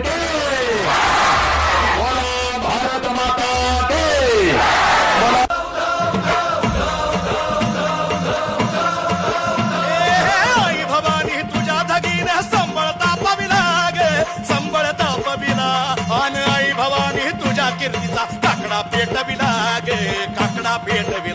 की बोला भारत माता की आई भवानी तुझ्या धगीने संबळता पविला गे संबळता पविला आणि आई भवानी तुझ्या कीर्तीचा काकडा पेटविला गे काकडा पेटविला